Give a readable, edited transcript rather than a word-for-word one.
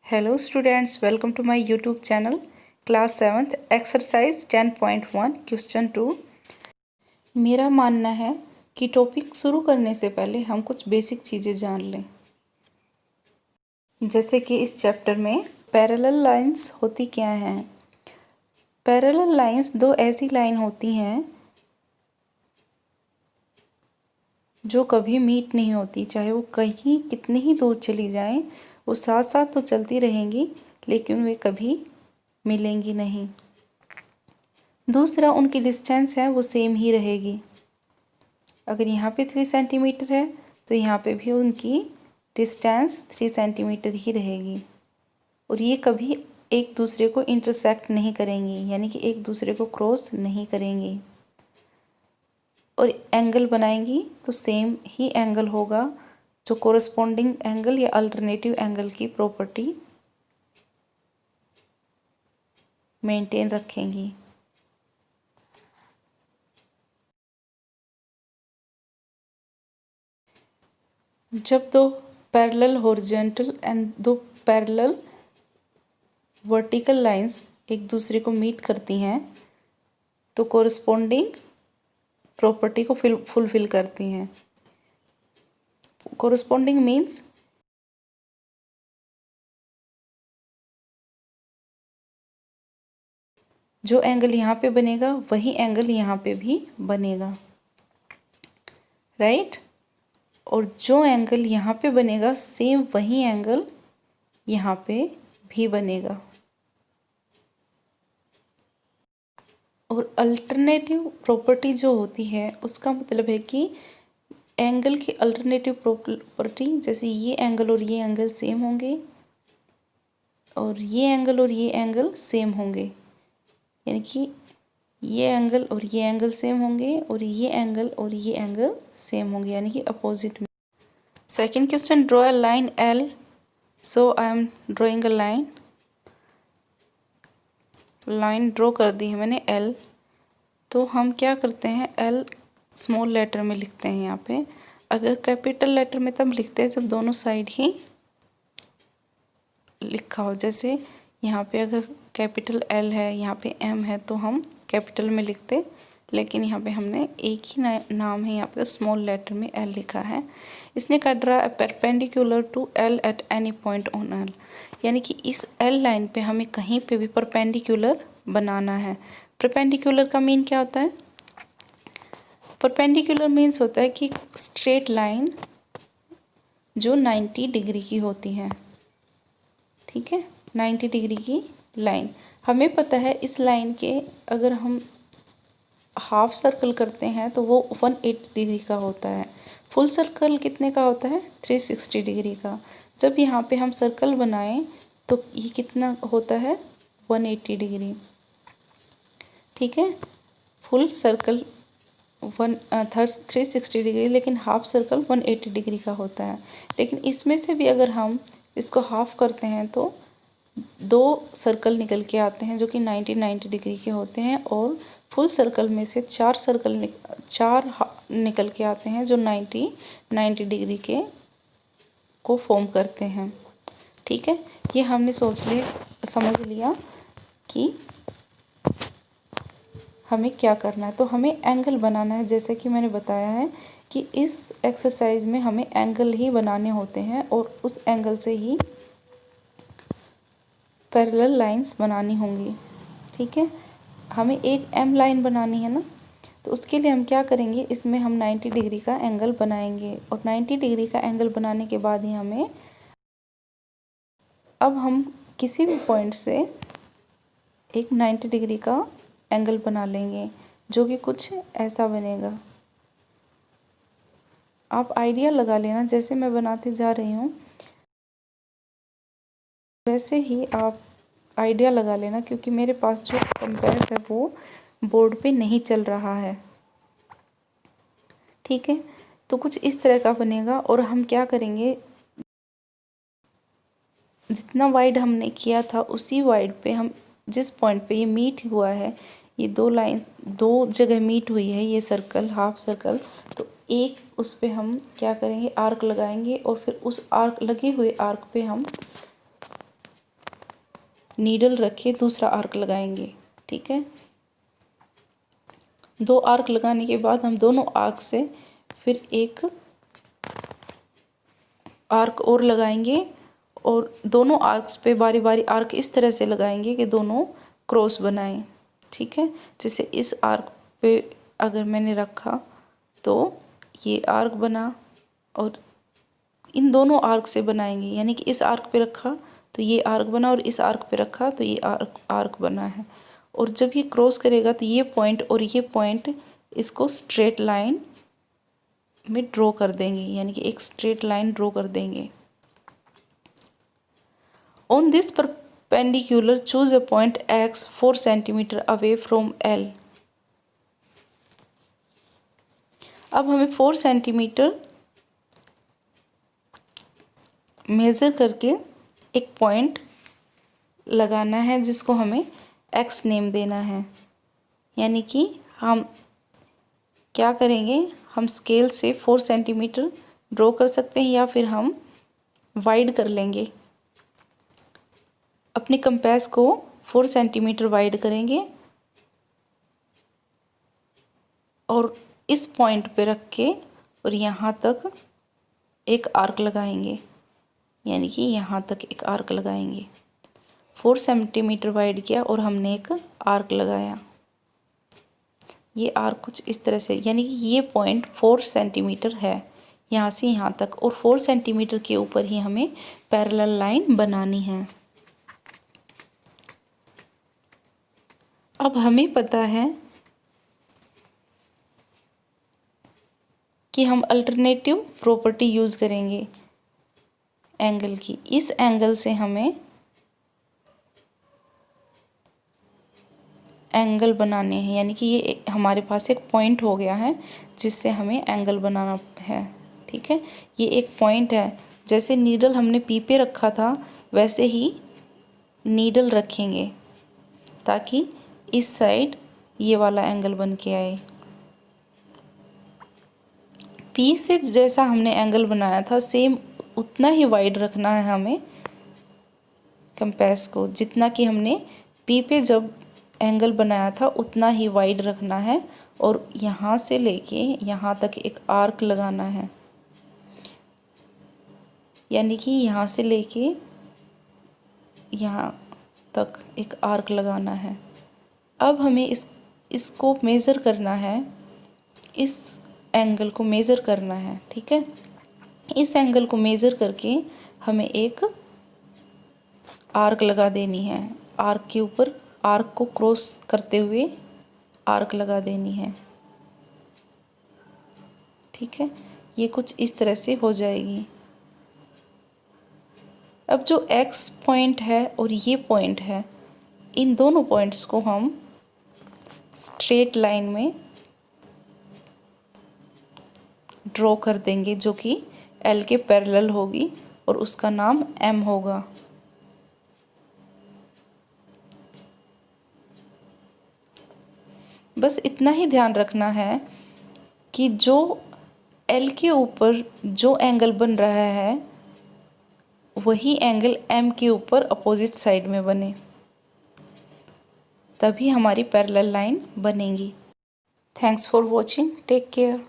Hello students, welcome to my YouTube channel. Class 7th exercise 10.1 question 2। मेरा मानना है कि टॉपिक शुरू करने से पहले हम कुछ बेसिक चीज़ें जान लें। जैसे कि इस चैप्टर में पैरेलल लाइंस होती क्या हैं। पैरेलल लाइंस दो ऐसी लाइन होती हैं जो कभी मीट नहीं होती, चाहे वो कहीं कितनी ही दूर चली जाएं, वो साथ साथ तो चलती रहेंगी लेकिन वे कभी मिलेंगी नहीं। दूसरा, उनकी डिस्टेंस है वो सेम ही रहेगी। अगर यहाँ पे 3 सेंटीमीटर है तो यहाँ पे भी उनकी डिस्टेंस 3 सेंटीमीटर ही रहेगी और ये कभी एक दूसरे को इंटरसेक्ट नहीं करेंगी, यानी कि एक दूसरे को क्रॉस नहीं करेंगी। और एंगल बनाएंगी तो सेम ही एंगल होगा, जो कोरस्पॉन्डिंग एंगल या अल्टरनेटिव एंगल की प्रॉपर्टी मेंटेन रखेंगी। जब दो पैरेलल हॉरिजॉन्टल एंड दो पैरेलल वर्टिकल लाइंस एक दूसरे को मीट करती हैं तो कोरस्पॉन्डिंग प्रॉपर्टी को फुलफिल करती हैं। कोरस्पॉन्डिंग मीन्स जो एंगल यहाँ पे बनेगा वही एंगल यहाँ पे भी बनेगा, राइट। और जो एंगल यहाँ पे बनेगा सेम वही एंगल यहाँ पे भी बनेगा। और अल्टरनेटिव प्रॉपर्टी जो होती है उसका मतलब है कि एंगल की अल्टरनेटिव प्रॉपर्टी, जैसे ये एंगल और ये एंगल सेम होंगे और ये एंगल और ये एंगल सेम होंगे, यानी कि ये एंगल और ये एंगल सेम होंगे और ये एंगल और ये एंगल सेम होंगे, यानी कि अपोजिट में। Second question, draw a line L. So I am drawing a line draw कर दी है मैंने एल। तो हम क्या करते हैं, एल स्मॉल लेटर में लिखते हैं यहाँ पे। अगर कैपिटल लेटर में तब लिखते हैं जब दोनों साइड ही लिखा हो। जैसे यहाँ पे अगर कैपिटल एल है, यहाँ पे एम है, तो हम कैपिटल में लिखते, लेकिन यहाँ पे हमने एक ही नाम है, यहाँ पे स्मॉल लेटर में एल लिखा है। इसने कहा draw a perpendicular to L at any point on L, यानी कि इस एल लाइन पे हमें कहीं पे भी परपेंडिकुलर बनाना है। परपेंडिकुलर का मीन क्या होता है? परपेंडिकुलर मीन्स होता है कि स्ट्रेट लाइन जो 90 डिग्री की होती है, ठीक है, 90 डिग्री की लाइन। हमें पता है इस लाइन के अगर हम हाफ सर्कल करते हैं तो वो 180 डिग्री का होता है। फुल सर्कल कितने का होता है? 360 डिग्री का। जब यहाँ पे हम सर्कल बनाएं तो ये कितना होता है? 180 डिग्री, ठीक है। फुल सर्कल 360 डिग्री, लेकिन हाफ सर्कल 180 डिग्री का होता है। लेकिन इसमें से भी अगर हम इसको हाफ करते हैं तो 2 सर्कल निकल के आते हैं जो कि 90 डिग्री के होते हैं, और फुल सर्कल में से 4 निकल के आते हैं जो 90 डिग्री के को फॉर्म करते हैं, ठीक है। ये हमने समझ लिया कि हमें क्या करना है। तो हमें एंगल बनाना है, जैसे कि मैंने बताया है कि इस एक्सरसाइज में हमें एंगल ही बनाने होते हैं और उस एंगल से ही पैरेलल लाइंस बनानी होंगी, ठीक है। हमें एक एम लाइन बनानी है ना, तो उसके लिए हम क्या करेंगे, इसमें हम 90 डिग्री का एंगल बनाएंगे और 90 डिग्री का एंगल बनाने के बाद ही हमें अब हम किसी भी पॉइंट से एक 90 डिग्री का एंगल बना लेंगे जो कि कुछ ऐसा बनेगा। आप आइडिया लगा लेना, जैसे मैं बनाते जा रही हूँ वैसे ही आप आइडिया लगा लेना, क्योंकि मेरे पास जो कंपास है वो बोर्ड पे नहीं चल रहा है, ठीक है। तो कुछ इस तरह का बनेगा और हम क्या करेंगे, जितना वाइड हमने किया था उसी वाइड पे हम जिस पॉइंट पे ये मीट हुआ है, ये दो जगह मीट हुई है, ये सर्कल हाफ सर्कल, तो एक उस पे हम क्या करेंगे, आर्क लगाएंगे और फिर उस आर्क लगे हुए आर्क पे हम नीडल रख के दूसरा आर्क लगाएंगे। ठीक है, 2 आर्क लगाने के बाद हम दोनों आर्क से फिर एक आर्क और लगाएंगे और दोनों आर्क्स पे बारी बारी आर्क इस तरह से लगाएंगे कि दोनों क्रॉस बनाएं। ठीक है, जैसे इस आर्क पे अगर मैंने रखा तो ये आर्क बना और इन दोनों आर्क से बनाएंगे, यानी कि इस आर्क पे रखा तो ये आर्क बना और इस आर्क पे रखा तो ये आर्क बना है। और जब ये क्रॉस करेगा तो ये पॉइंट और ये पॉइंट इसको स्ट्रेट लाइन में ड्रॉ कर देंगे, यानी कि एक स्ट्रेट लाइन ड्रॉ कर देंगे। On this perpendicular choose a point x 4 centimetre away from L। अब हमें 4 सेंटीमीटर मेज़र करके एक पॉइंट लगाना है जिसको हमें x नेम देना है। यानी कि हम क्या करेंगे, हम स्केल से 4 सेंटीमीटर ड्रॉ कर सकते हैं या फिर हम वाइड कर लेंगे। अपने कंपास को 4 सेंटीमीटर वाइड करेंगे और इस पॉइंट पे रख के और यहाँ तक एक आर्क लगाएंगे, यानी कि यहाँ तक एक आर्क लगाएंगे। 4 सेंटीमीटर वाइड किया और हमने एक आर्क लगाया। ये आर्क कुछ इस तरह से, यानी कि ये पॉइंट 4 सेंटीमीटर है यहाँ से यहाँ तक, और 4 सेंटीमीटर के ऊपर ही हमें पैरेलल लाइन बनानी है। अब हमें पता है कि हम अल्टरनेटिव प्रॉपर्टी यूज़ करेंगे एंगल की। इस एंगल से हमें एंगल बनाने हैं, यानी कि ये हमारे पास एक पॉइंट हो गया है जिससे हमें एंगल बनाना है। ठीक है, ये एक पॉइंट है। जैसे नीडल हमने पी पे रखा था वैसे ही नीडल रखेंगे ताकि इस साइड ये वाला एंगल बन के आए। पी से जैसा हमने एंगल बनाया था सेम उतना ही वाइड रखना है हमें कंपास को, जितना कि हमने पी पे जब एंगल बनाया था उतना ही वाइड रखना है। और यहाँ से लेके यहाँ तक एक आर्क लगाना है, यानी कि यहाँ से लेके यहाँ तक एक आर्क लगाना है। अब हमें इसको मेज़र करना है, इस एंगल को मेज़र करना है। ठीक है, इस एंगल को मेज़र करके हमें एक आर्क लगा देनी है। आर्क के ऊपर आर्क को क्रॉस करते हुए आर्क लगा देनी है। ठीक है, ये कुछ इस तरह से हो जाएगी। अब जो x पॉइंट है और ये पॉइंट है, इन दोनों पॉइंट्स को हम स्ट्रेट लाइन में ड्रॉ कर देंगे जो कि L के पैरेलल होगी और उसका नाम M होगा। बस इतना ही ध्यान रखना है कि जो L के ऊपर जो एंगल बन रहा है वही एंगल M के ऊपर अपोजिट साइड में बने, तभी हमारी पैरेलल लाइन बनेगी। Thanks for watching, take care.